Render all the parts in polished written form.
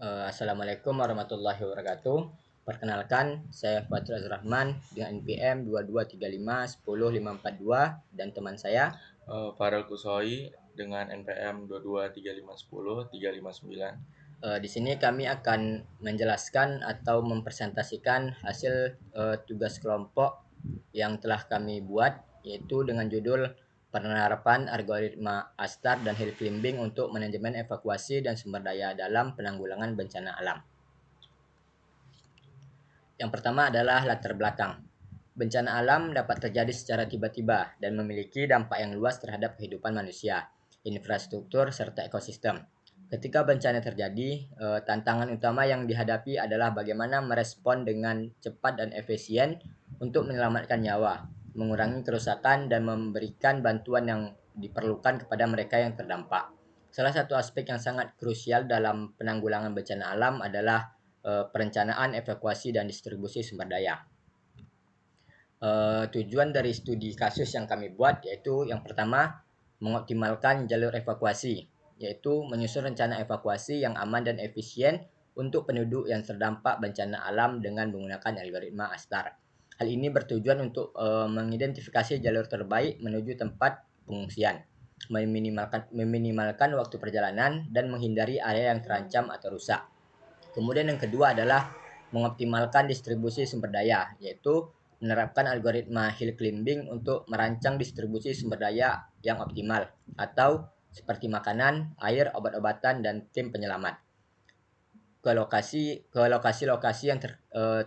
Assalamualaikum warahmatullahi wabarakatuh. Perkenalkan, saya Fathul Rahman dengan NPM 2235 10542 dan teman saya. Farel Kusoi dengan NPM 223510 359. Di sini kami akan menjelaskan atau mempresentasikan hasil tugas kelompok yang telah kami buat, yaitu dengan judul penerapan algoritma ASTAR dan hill climbing untuk manajemen evakuasi dan sumber daya dalam penanggulangan bencana alam. Yang pertama adalah latar belakang. Bencana alam dapat terjadi secara tiba-tiba dan memiliki dampak yang luas terhadap kehidupan manusia, infrastruktur, serta ekosistem. Ketika bencana terjadi, tantangan utama yang dihadapi adalah bagaimana merespon dengan cepat dan efisien untuk menyelamatkan nyawa, mengurangi kerusakan, dan memberikan bantuan yang diperlukan kepada mereka yang terdampak. Salah satu aspek yang sangat krusial dalam penanggulangan bencana alam adalah perencanaan, evakuasi, dan distribusi sumber daya. Tujuan dari studi kasus yang kami buat yaitu yang pertama, mengoptimalkan jalur evakuasi, yaitu menyusun rencana evakuasi yang aman dan efisien untuk penduduk yang terdampak bencana alam dengan menggunakan algoritma ASTAR. Hal ini bertujuan untuk mengidentifikasi jalur terbaik menuju tempat pengungsian, meminimalkan waktu perjalanan, dan menghindari area yang terancam atau rusak. Kemudian yang kedua adalah mengoptimalkan distribusi sumber daya, yaitu menerapkan algoritma hill climbing untuk merancang distribusi sumber daya yang optimal, atau seperti makanan, air, obat-obatan, dan tim penyelamat ke lokasi-lokasi yang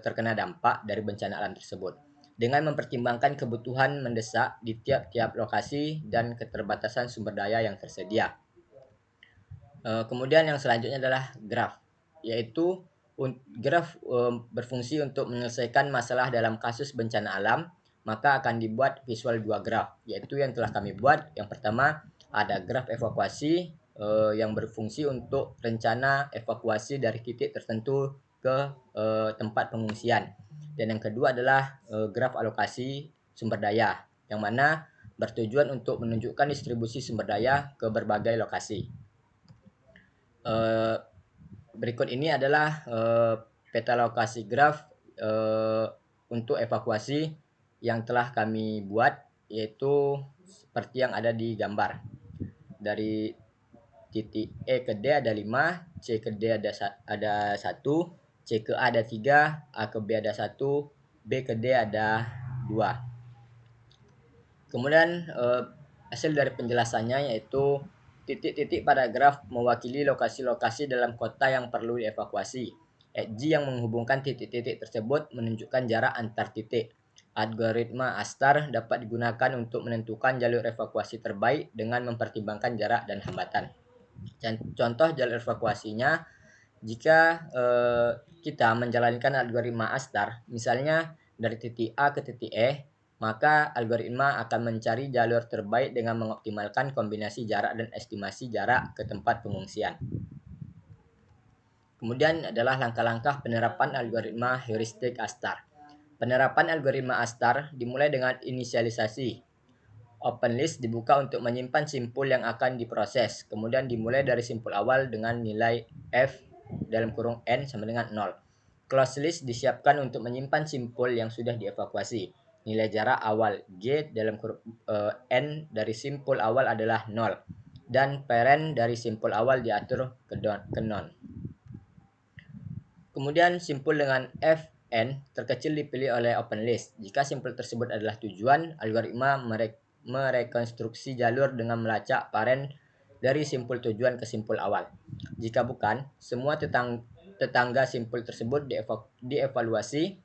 terkena dampak dari bencana alam tersebut. Dengan mempertimbangkan kebutuhan mendesak di tiap-tiap lokasi dan keterbatasan sumber daya yang tersedia. Kemudian yang selanjutnya adalah graf, yaitu graf berfungsi untuk menyelesaikan masalah dalam kasus bencana alam, maka akan dibuat visual dua graf, yaitu yang telah kami buat. Yang pertama ada graf evakuasi yang berfungsi untuk rencana evakuasi dari titik tertentu ke tempat pengungsian. Dan yang kedua adalah graf alokasi sumber daya, yang mana bertujuan untuk menunjukkan distribusi sumber daya ke berbagai lokasi. Eh, Berikut ini adalah peta lokasi graf untuk evakuasi yang telah kami buat, yaitu seperti yang ada di gambar. Dari titik E ke D ada 5, C ke D ada 1, C ke A ada 3, A ke B ada 1, B ke D ada 2. Kemudian hasil dari penjelasannya yaitu titik-titik pada graf mewakili lokasi-lokasi dalam kota yang perlu dievakuasi. Edge yang menghubungkan titik-titik tersebut menunjukkan jarak antar titik. Algoritma ASTAR dapat digunakan untuk menentukan jalur evakuasi terbaik dengan mempertimbangkan jarak dan hambatan. Contoh jalur evakuasinya, jika kita menjalankan algoritma ASTAR, misalnya dari titik A ke titik E, maka algoritma akan mencari jalur terbaik dengan mengoptimalkan kombinasi jarak dan estimasi jarak ke tempat pengungsian. Kemudian adalah langkah-langkah penerapan algoritma heuristik ASTAR. Penerapan algoritma ASTAR dimulai dengan inisialisasi. Open list dibuka untuk menyimpan simpul yang akan diproses. Kemudian dimulai dari simpul awal dengan nilai F dalam kurung N sama dengan 0. Close list disiapkan untuk menyimpan simpul yang sudah dievakuasi. Nilai jarak awal G dalam kurung N dari simpul awal adalah 0. Dan parent dari simpul awal diatur ke non. Kemudian simpul dengan Fn terkecil dipilih oleh open list. Jika simpul tersebut adalah tujuan, algoritma merekonstruksi jalur dengan melacak parent dari simpul tujuan ke simpul awal. Jika bukan, semua tetangga simpul tersebut dievaluasi.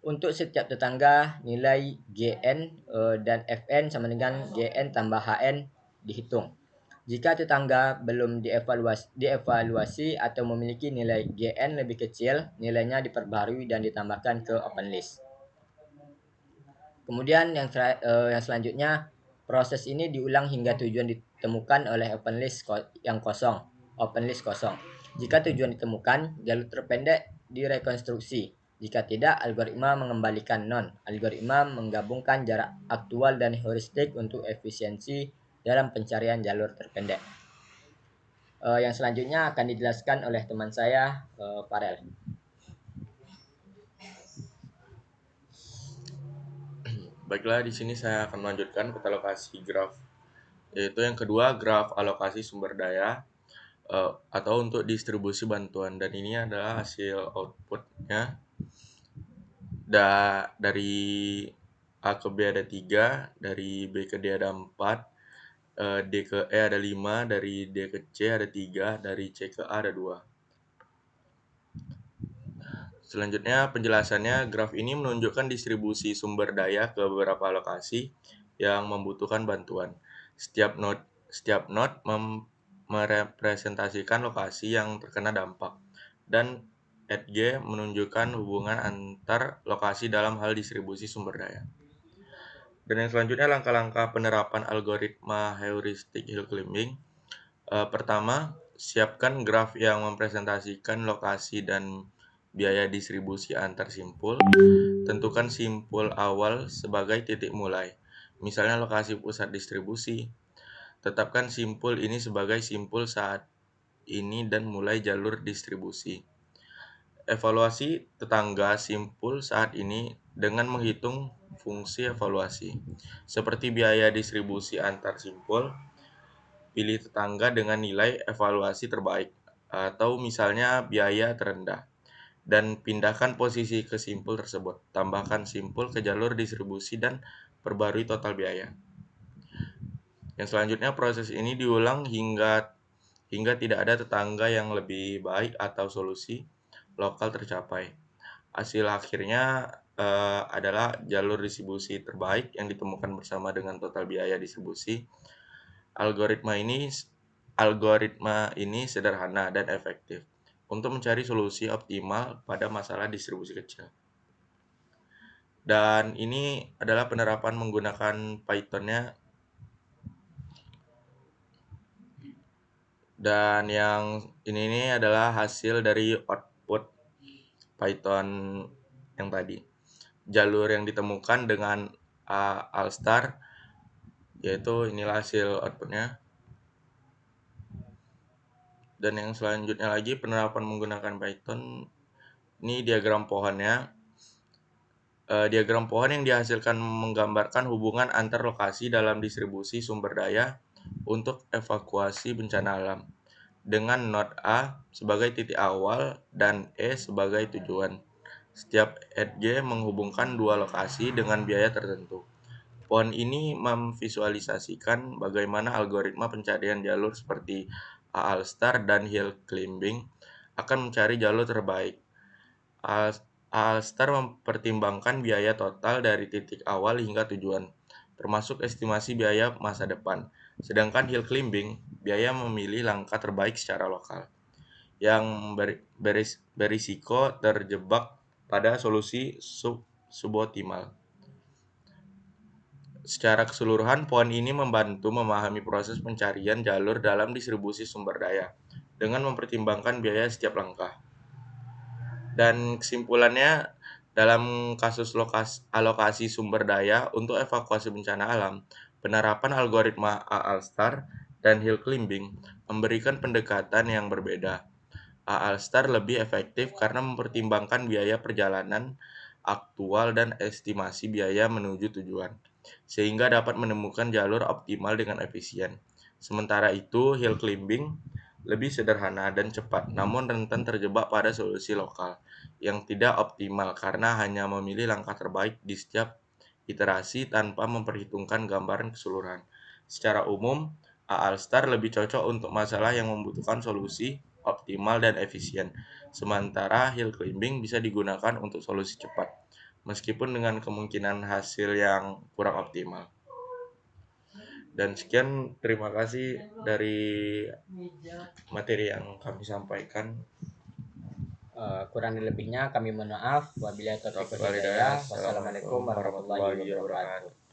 Untuk setiap tetangga, nilai Gn dan Fn sama dengan Gn tambah Hn dihitung. Jika tetangga belum dievaluasi atau memiliki nilai Gn lebih kecil, nilainya diperbarui dan ditambahkan ke open list. Kemudian yang selanjutnya, proses ini diulang hingga tujuan ditemukan oleh open list yang kosong. Open list kosong. Jika tujuan ditemukan, jalur terpendek direkonstruksi. Jika tidak, algoritma mengembalikan non. Algoritma menggabungkan jarak aktual dan heuristik untuk efisiensi dalam pencarian jalur terpendek. Yang selanjutnya akan dijelaskan oleh teman saya, Farel. Baiklah, di sini saya akan melanjutkan peta lokasi graf, yaitu yang kedua graf alokasi sumber daya atau untuk distribusi bantuan, dan ini adalah hasil outputnya. Dari A ke B ada 3, dari B ke D ada 4, D ke E ada 5, dari D ke C ada 3, dari C ke A ada 2. Selanjutnya penjelasannya, graf ini menunjukkan distribusi sumber daya ke beberapa lokasi yang membutuhkan bantuan. Setiap node merepresentasikan lokasi yang terkena dampak, dan @G menunjukkan hubungan antar lokasi dalam hal distribusi sumber daya. Dan yang selanjutnya langkah-langkah penerapan algoritma heuristik hill climbing. Pertama, siapkan graf yang mempresentasikan lokasi dan biaya distribusi antar simpul. Tentukan simpul awal sebagai titik mulai, misalnya lokasi pusat distribusi. Tetapkan simpul ini sebagai simpul saat ini dan mulai jalur distribusi. Evaluasi tetangga simpul saat ini dengan menghitung fungsi evaluasi, seperti biaya distribusi antar simpul. Pilih tetangga dengan nilai evaluasi terbaik, atau misalnya biaya terendah, dan pindahkan posisi ke simpul tersebut. Tambahkan simpul ke jalur distribusi dan perbarui total biaya. Yang selanjutnya, proses ini diulang hingga tidak ada tetangga yang lebih baik atau solusi lokal tercapai. Hasil akhirnya adalah jalur distribusi terbaik yang ditemukan bersama dengan total biaya distribusi. Algoritma ini sederhana dan efektif untuk mencari solusi optimal pada masalah distribusi kecil. Dan ini adalah penerapan menggunakan Python-nya. Dan yang ini adalah hasil dari output Python yang tadi. Jalur yang ditemukan dengan Alstar, yaitu inilah hasil outputnya. Dan yang selanjutnya lagi penerapan menggunakan Python, ini diagram pohonnya. Diagram pohon yang dihasilkan menggambarkan hubungan antar lokasi dalam distribusi sumber daya untuk evakuasi bencana alam, dengan node A sebagai titik awal dan E sebagai tujuan. Setiap edge menghubungkan dua lokasi dengan biaya tertentu. Pohon ini memvisualisasikan bagaimana algoritma pencarian jalur seperti Alstar dan hill climbing akan mencari jalur terbaik. Alstar mempertimbangkan biaya total dari titik awal hingga tujuan, termasuk estimasi biaya masa depan. Sedangkan hill climbing, biaya memilih langkah terbaik secara lokal, yang berisiko terjebak pada solusi suboptimal. Secara keseluruhan, pohon ini membantu memahami proses pencarian jalur dalam distribusi sumber daya dengan mempertimbangkan biaya setiap langkah. Dan kesimpulannya, dalam kasus alokasi sumber daya untuk evakuasi bencana alam, penerapan algoritma Alstar dan hill climbing memberikan pendekatan yang berbeda. Alstar lebih efektif karena mempertimbangkan biaya perjalanan aktual dan estimasi biaya menuju tujuan, sehingga dapat menemukan jalur optimal dengan efisien. Sementara itu, hill climbing lebih sederhana dan cepat, namun rentan terjebak pada solusi lokal yang tidak optimal karena hanya memilih langkah terbaik di setiap iterasi tanpa memperhitungkan gambaran keseluruhan. Secara umum, Alstar lebih cocok untuk masalah yang membutuhkan solusi optimal dan efisien, sementara hill climbing bisa digunakan untuk solusi cepat, meskipun dengan kemungkinan hasil yang kurang optimal. Dan sekian, terima kasih dari materi yang kami sampaikan. Kurang lebihnya kami mohon maaf. Wabillahi taufiq wal hidayah. Wassalamualaikum warahmatullahi wabarakatuh.